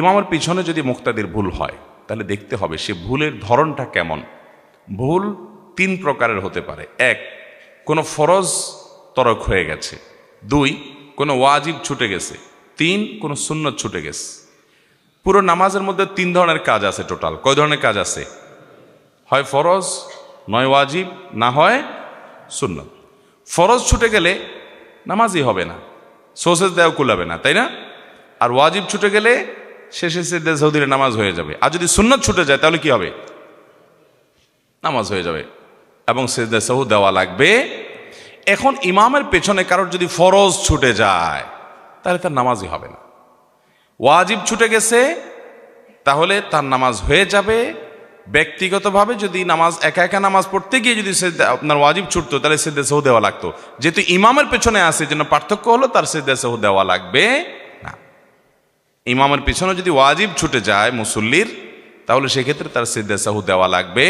ইমামের পিছনে যদি মুক্তাদির ভুল হয় তাহলে দেখতে হবে সে ভুলের ধরনটা কেমন। ভুল তিন প্রকারের হতে পারে। এক, কোনো ফরজ তরক হয়ে গেছে। দুই, কোনো ওয়াজিব ছুটে গেছে। তিন, কোনো সুন্নত ছুটে গেছে। পুরো নামাজের মধ্যে তিন ধরনের কাজ আছে। টোটাল কয় ধরনের কাজ আছে? হয় ফরজ, নয় ওয়াজিব, না হয় সুন্নত। ফরজ ছুটে গেলে নামাজই হবে না, সোসেজ দেওয়া কুলাবে না, তাই না? আর ওয়াজিব ছুটে গেলে শেষে সিজদা সৌদিরে নামাজ হয়ে যাবে। আর যদি সুন্নত ছুটে যায় তাহলে কি হবে? নামাজ হয়ে যাবে এবং সিজদা সাহু দেওয়া লাগবে। এখন ইমামের পেছনে কারোর যদি ফরজ ছুটে যায় তাহলে তার নামাজই হবে না। ওয়াজিব ছুটে গেছে তাহলে তার নামাজ হয়ে যাবে। ব্যক্তিগতভাবে যদি নামাজ একা একা নামাজ পড়তে গিয়ে যদি আপনার ওয়াজিব ছুটতো তাহলে সিজদা সাহু দেওয়া লাগতো। যেহেতু ইমামের পেছনে আসে জন্য পার্থক্য হলো তার সিজদা সাহু দেওয়া লাগবে না। ইমামের পিছনে যদি ওয়াজিব ছুটে যায় মুসল্লির তাহলে সেক্ষেত্রে তার সিজদা সাহু দেওয়া লাগবে,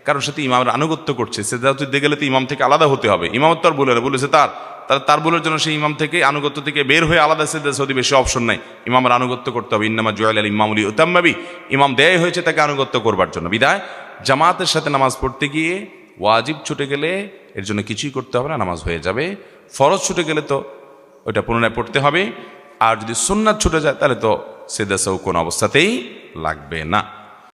কারণ সে তো ইমামের আনুগত্য করছে। সিজদা দিতে গেলে তো ইমাম থেকে আলাদা হতে হবে। ইমামত তার বলেছে তার বলের জন্য সেই ইমাম থেকে আনুগত্য থেকে বের হয়ে আলাদা সিজদা সাহু বেশি অপশন নাই। ইমামের আনুগত্য করতে হবে। ইন্নামা জুইলা আল ইমামু লিইউতাম্মা বিহি, ইমাম দেয় হয়েছে তাকে আনুগত্য করবার জন্য। বিদায় জামাতের সাথে নামাজ পড়তে গিয়ে ওয়াজিব ছুটে গেলে এর জন্য কিছুই করতে হবে না, নামাজ হয়ে যাবে। ফরজ ছুটে গেলে তো ওইটা পুনরায় পড়তে হবে। আর যদি সুন্নাত ছুটে যায় তাহলে তো সিজদা সাহু কোনো অবস্থাতেই লাগবে না।